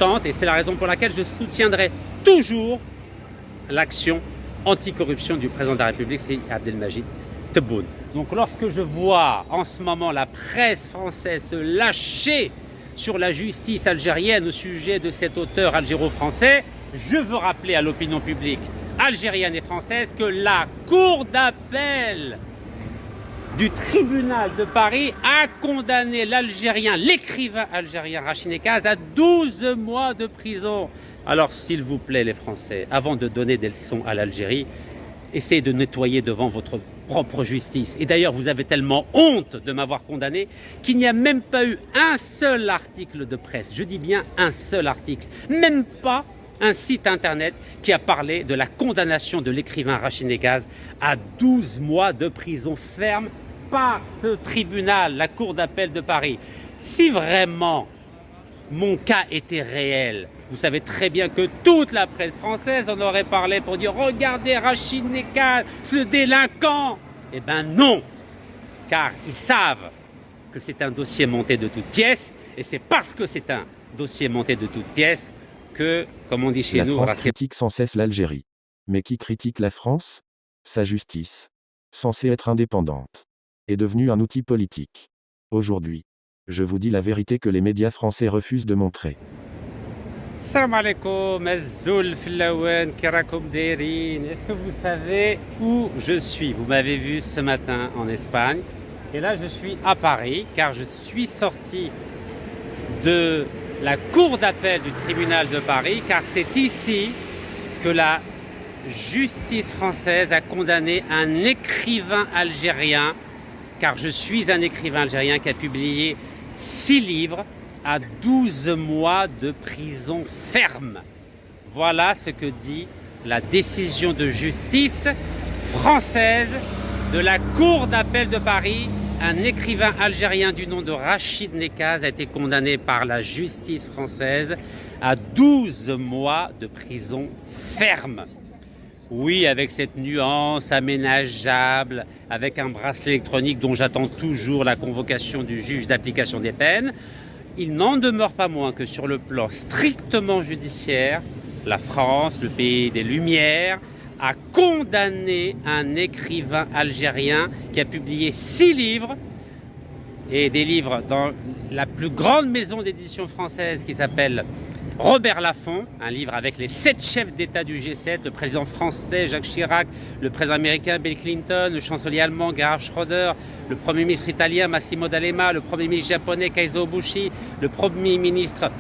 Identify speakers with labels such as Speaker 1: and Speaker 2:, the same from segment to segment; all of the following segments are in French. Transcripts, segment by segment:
Speaker 1: importante et c'est la raison pour laquelle je soutiendrai toujours l'action anticorruption du président de la République, c'est Abdelmajid Tebboune. Donc lorsque je vois en ce moment la presse française se lâcher sur la justice algérienne au sujet de cet auteur algéro-français, je veux rappeler à l'opinion publique algérienne et française que la cour d'appel du tribunal de Paris a condamné l'Algérien, l'écrivain algérien Rachid Nekaz à 12 mois de prison. Alors s'il vous plaît les Français, avant de donner des leçons à l'Algérie, essayez de nettoyer devant votre propre justice. Et d'ailleurs, vous avez tellement honte de m'avoir condamné qu'il n'y a même pas eu un seul article de presse. Je dis bien un seul article. Même pas un site internet qui a parlé de la condamnation de l'écrivain Rachid Nekaz à 12 mois de prison ferme par ce tribunal, la Cour d'appel de Paris. Si vraiment mon cas était réel, vous savez très bien que toute la presse française en aurait parlé pour dire « Regardez Rachid Nekaz, ce délinquant !» Eh bien non, car ils savent que c'est un dossier monté de toutes pièces et c'est parce que c'est un dossier monté de toutes pièces que, comme on dit chez nous...
Speaker 2: La France critique sans cesse l'Algérie. Mais qui critique la France? Sa justice, censée être indépendante, est devenue un outil politique. Aujourd'hui, je vous dis la vérité que les médias français refusent de montrer.
Speaker 1: Salam alaikum, Azzoul Filawen, Kirakoum Derin. Est-ce que vous savez où je suis? Vous m'avez vu ce matin en Espagne. Et là, je suis à Paris, car je suis sorti de la cour d'appel du tribunal de Paris, car c'est ici que la justice française a condamné un écrivain algérien, car je suis un écrivain algérien qui a publié 6 livres à 12 mois de prison ferme. Voilà ce que dit la décision de justice française de la Cour d'appel de Paris. Un écrivain algérien du nom de Rachid Nekaz a été condamné par la justice française à 12 mois de prison ferme. Oui, avec cette nuance aménageable, avec un bracelet électronique dont j'attends toujours la convocation du juge d'application des peines. Il n'en demeure pas moins que sur le plan strictement judiciaire, la France, le pays des Lumières, a condamné un écrivain algérien qui a publié 6 livres, et des livres dans la plus grande maison d'édition française qui s'appelle Robert Laffont, un livre avec les 7 chefs d'État du G7, le président français Jacques Chirac, le président américain Bill Clinton, le chancelier allemand Gerhard Schröder, le premier ministre italien Massimo D'Alema, le premier ministre japonais Kaizo Obuchi, le premier ministre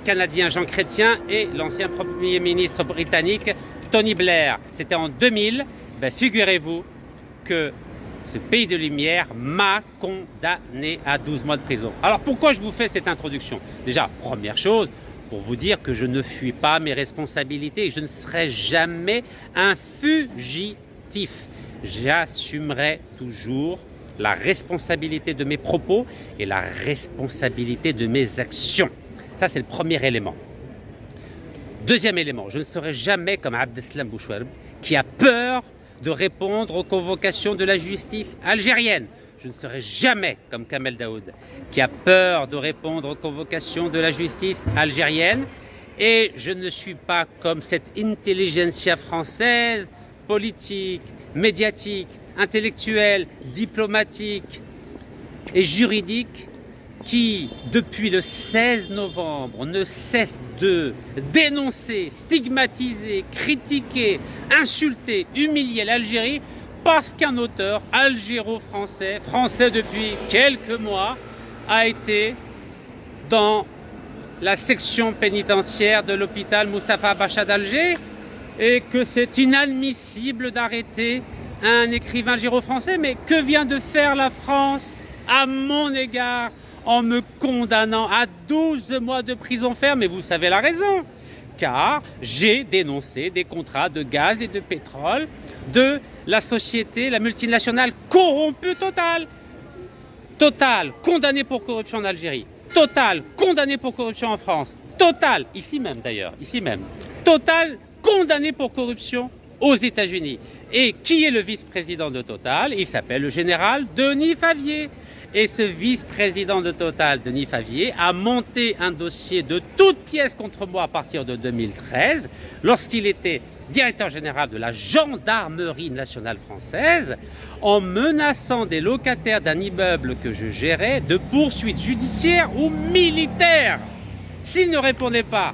Speaker 1: canadien Jean Chrétien et l'ancien premier ministre britannique Tony Blair. C'était en 2000. Figurez-vous que ce pays de lumière m'a condamné à 12 mois de prison. Alors pourquoi je vous fais cette introduction? Déjà, première chose, pour vous dire que je ne fuis pas mes responsabilités et je ne serai jamais un fugitif. J'assumerai toujours la responsabilité de mes propos et la responsabilité de mes actions. Ça, c'est le premier élément. Deuxième élément, je ne serai jamais comme Abdeslam Bouchouarb qui a peur de répondre aux convocations de la justice algérienne. Je ne serai jamais comme Kamel Daoud qui a peur de répondre aux convocations de la justice algérienne. Et je ne suis pas comme cette intelligentsia française, politique, médiatique, intellectuelle, diplomatique et juridique qui, depuis le 16 novembre, ne cesse de dénoncer, stigmatiser, critiquer, insulter, humilier l'Algérie parce qu'un auteur algéro-français, français depuis quelques mois, a été dans la section pénitentiaire de l'hôpital Mustapha Bacha d'Alger et que c'est inadmissible d'arrêter un écrivain algéro-français. Mais que vient de faire la France à mon égard en me condamnant à 12 mois de prison ferme? Et vous savez la raison, car j'ai dénoncé des contrats de gaz et de pétrole de la société, la multinationale corrompue Total. Total, condamné pour corruption en Algérie. Total, condamné pour corruption en France. Total, ici même d'ailleurs, ici même. Total, condamné pour corruption aux États-Unis. Et qui est le vice-président de Total? Il s'appelle le général Denis Favier. Et ce vice-président de Total, Denis Favier, a monté un dossier de toutes pièces contre moi à partir de 2013, lorsqu'il était directeur général de la Gendarmerie nationale française, en menaçant des locataires d'un immeuble que je gérais de poursuites judiciaires ou militaires s'ils ne répondaient pas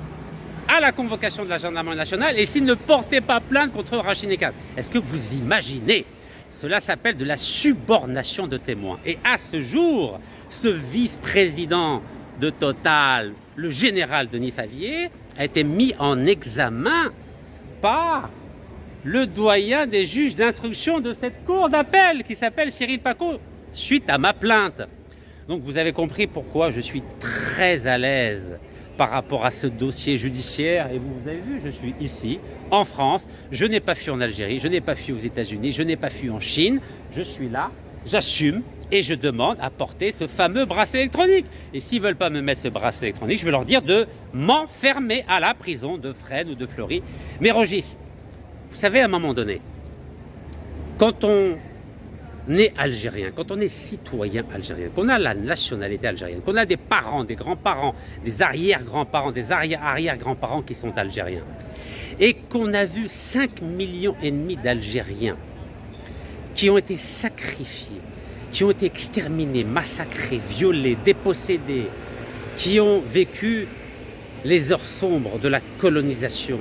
Speaker 1: à la convocation de la Gendarmerie nationale et s'ils ne portaient pas plainte contre Rachid Nekad. Est-ce que vous imaginez? Cela s'appelle de la subornation de témoins. Et à ce jour, ce vice-président de Total, le général Denis Favier, a été mis en examen par le doyen des juges d'instruction de cette cour d'appel qui s'appelle Cyril Paco, suite à ma plainte. Donc vous avez compris pourquoi je suis très à l'aise par rapport à ce dossier judiciaire. Et vous avez vu, je suis ici, en France. Je n'ai pas fui en Algérie, je n'ai pas fui aux États-Unis, je n'ai pas fui en Chine. Je suis là, j'assume et je demande à porter ce fameux bracelet électronique. Et s'ils ne veulent pas me mettre ce bracelet électronique, je vais leur dire de m'enfermer à la prison de Fresnes ou de Fleury. Mais Régis, vous savez, à un moment donné, quand on est algérien, quand on est citoyen algérien, qu'on a la nationalité algérienne, qu'on a des parents, des grands-parents, des arrière-grands-parents, des arrière-arrière-grands-parents qui sont algériens, et qu'on a vu 5,5 millions d'Algériens qui ont été sacrifiés, qui ont été exterminés, massacrés, violés, dépossédés, qui ont vécu les heures sombres de la colonisation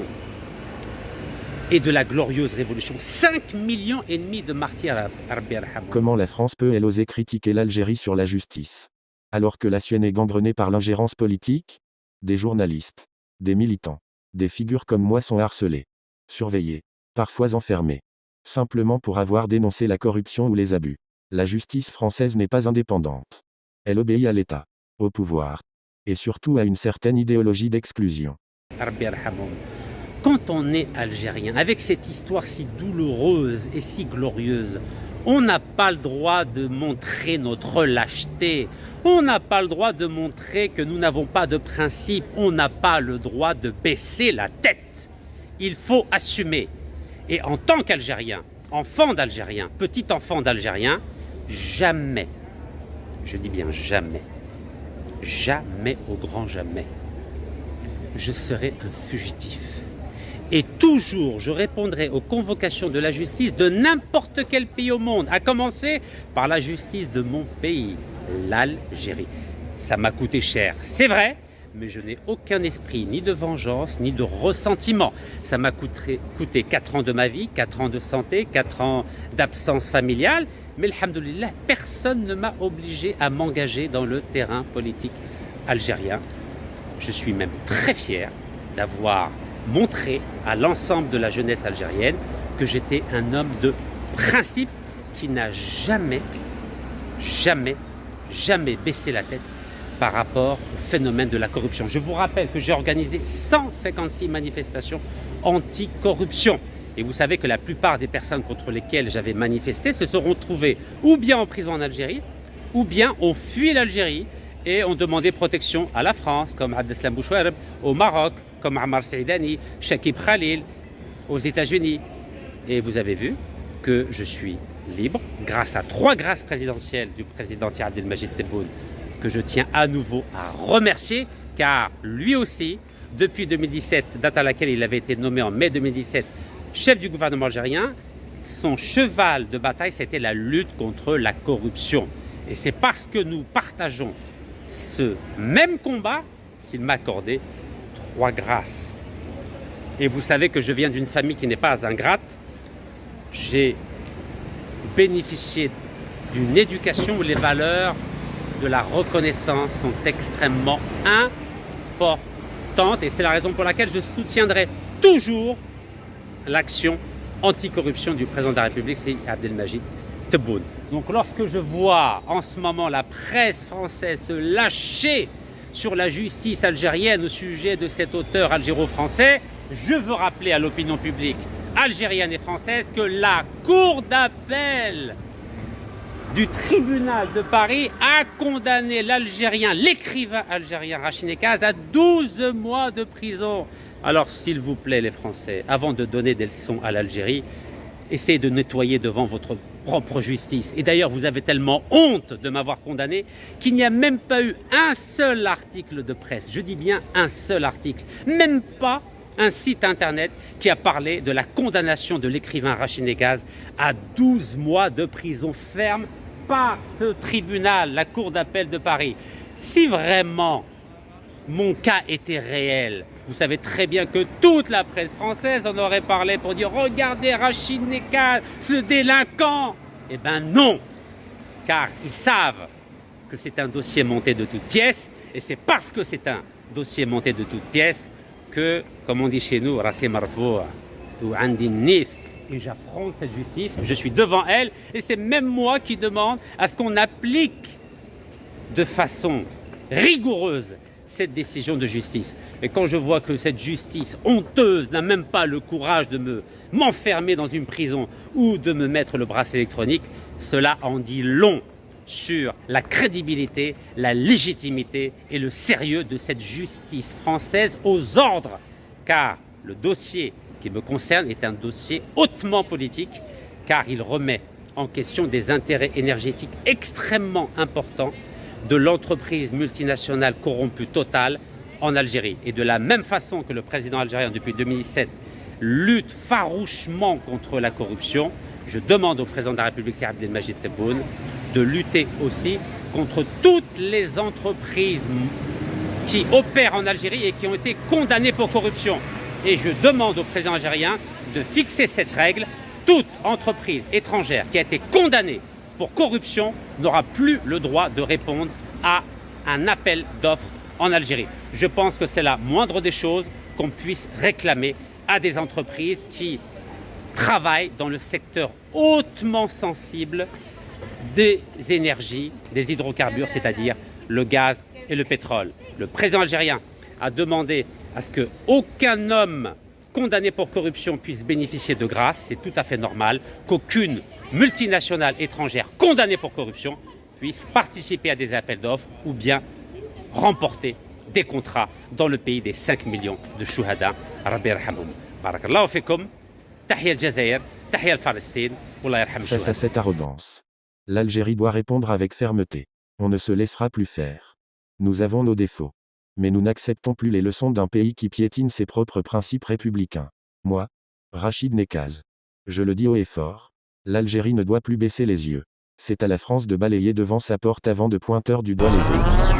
Speaker 1: et de la glorieuse révolution. 5,5 millions de martyrs.
Speaker 2: Comment la France peut-elle oser critiquer l'Algérie sur la justice, alors que la sienne est gangrenée par l'ingérence politique? Des journalistes, des militants, des figures comme moi sont harcelés, surveillés, parfois enfermés, simplement pour avoir dénoncé la corruption ou les abus. La justice française n'est pas indépendante. Elle obéit à l'État, au pouvoir, et surtout à une certaine idéologie d'exclusion.
Speaker 1: Quand on est algérien, avec cette histoire si douloureuse et si glorieuse, on n'a pas le droit de montrer notre lâcheté. On n'a pas le droit de montrer que nous n'avons pas de principe. On n'a pas le droit de baisser la tête. Il faut assumer. Et en tant qu'Algérien, enfant d'Algérien, petit enfant d'Algérien, jamais, je dis bien jamais, jamais au grand jamais, je serai un fugitif. Et toujours, je répondrai aux convocations de la justice de n'importe quel pays au monde, à commencer par la justice de mon pays, l'Algérie. Ça m'a coûté cher, c'est vrai, mais je n'ai aucun esprit ni de vengeance, ni de ressentiment. Ça m'a coûté 4 ans de ma vie, 4 ans de santé, 4 ans d'absence familiale, mais alhamdoulilah, personne ne m'a obligé à m'engager dans le terrain politique algérien. Je suis même très fier d'avoir montré à l'ensemble de la jeunesse algérienne que j'étais un homme de principe qui n'a jamais baissé la tête par rapport au phénomène de la corruption. Je vous rappelle que j'ai organisé 156 manifestations anti-corruption. Et vous savez que la plupart des personnes contre lesquelles j'avais manifesté se seront trouvées ou bien en prison en Algérie, ou bien ont fui l'Algérie et ont demandé protection à la France, comme Abdeslam Bouchouareb, au Maroc, comme Ammar Saïdani, Shakib Khalil, aux États-Unis. Et vous avez vu que je suis libre grâce à 3 grâces présidentielles du président Abdelmajid Tebboune, que je tiens à nouveau à remercier, car lui aussi, depuis 2017, date à laquelle il avait été nommé en mai 2017, chef du gouvernement algérien, son cheval de bataille, c'était la lutte contre la corruption. Et c'est parce que nous partageons ce même combat qu'il m'a accordé 3 grâces. Et vous savez que je viens d'une famille qui n'est pas ingrate. J'ai bénéficié d'une éducation où les valeurs de la reconnaissance sont extrêmement importantes. Et c'est la raison pour laquelle je soutiendrai toujours l'action anticorruption du président de la République, c'est Abdelmajid Tebboune. Donc lorsque je vois en ce moment la presse française se lâcher sur la justice algérienne au sujet de cet auteur algéro-français, je veux rappeler à l'opinion publique algérienne et française que la cour d'appel du tribunal de Paris a condamné l'Algérien, l'écrivain algérien Rachid Nekad à 12 mois de prison. Alors s'il vous plaît les Français, avant de donner des leçons à l'Algérie, essayez de nettoyer devant votre propre justice. Et d'ailleurs, vous avez tellement honte de m'avoir condamné qu'il n'y a même pas eu un seul article de presse. Je dis bien un seul article. Même pas un site internet qui a parlé de la condamnation de l'écrivain Rachid Nekaz à 12 mois de prison ferme par ce tribunal, la Cour d'appel de Paris. Si vraiment mon cas était réel, vous savez très bien que toute la presse française en aurait parlé pour dire « Regardez Rachid Nekaz, ce délinquant !» Eh bien non, car ils savent que c'est un dossier monté de toutes pièces, et c'est parce que c'est un dossier monté de toutes pièces que, comme on dit chez nous, Rassi Marfou ou Andi Nif, et j'affronte cette justice, je suis devant elle, et c'est même moi qui demande à ce qu'on applique de façon rigoureuse cette décision de justice. Et quand je vois que cette justice honteuse n'a même pas le courage de m'enfermer dans une prison ou de me mettre le bracelet électronique, cela en dit long sur la crédibilité, la légitimité et le sérieux de cette justice française aux ordres. Car le dossier qui me concerne est un dossier hautement politique, car il remet en question des intérêts énergétiques extrêmement importants de l'entreprise multinationale corrompue Total en Algérie. Et de la même façon que le président algérien depuis 2017 lutte farouchement contre la corruption, je demande au président de la République, Seydi Abdelmajid Tebboune, de lutter aussi contre toutes les entreprises qui opèrent en Algérie et qui ont été condamnées pour corruption. Et je demande au président algérien de fixer cette règle. Toute entreprise étrangère qui a été condamnée pour corruption n'aura plus le droit de répondre à un appel d'offres en Algérie. Je pense que c'est la moindre des choses qu'on puisse réclamer à des entreprises qui travaillent dans le secteur hautement sensible des énergies, des hydrocarbures, c'est-à-dire le gaz et le pétrole. Le président algérien a demandé à ce qu'aucun homme condamné pour corruption puisse bénéficier de grâce, c'est tout à fait normal, qu'aucune multinationale étrangère condamnée pour corruption puisse participer à des appels d'offres ou bien remporter des contrats dans le pays des 5 millions de chouhada. Rabbi yarhamhum. Barakallahu fikum. Tahia al-Jazair, tahia al-Palestine. Wallah yarham
Speaker 2: Face à
Speaker 1: chouhada.
Speaker 2: cette arrogance, l'Algérie doit répondre avec fermeté. On ne se laissera plus faire. Nous avons nos défauts. Mais nous n'acceptons plus les leçons d'un pays qui piétine ses propres principes républicains. Moi, Rachid Nekaz. Je le dis haut et fort, l'Algérie ne doit plus baisser les yeux. C'est à la France de balayer devant sa porte avant de pointer du doigt les autres.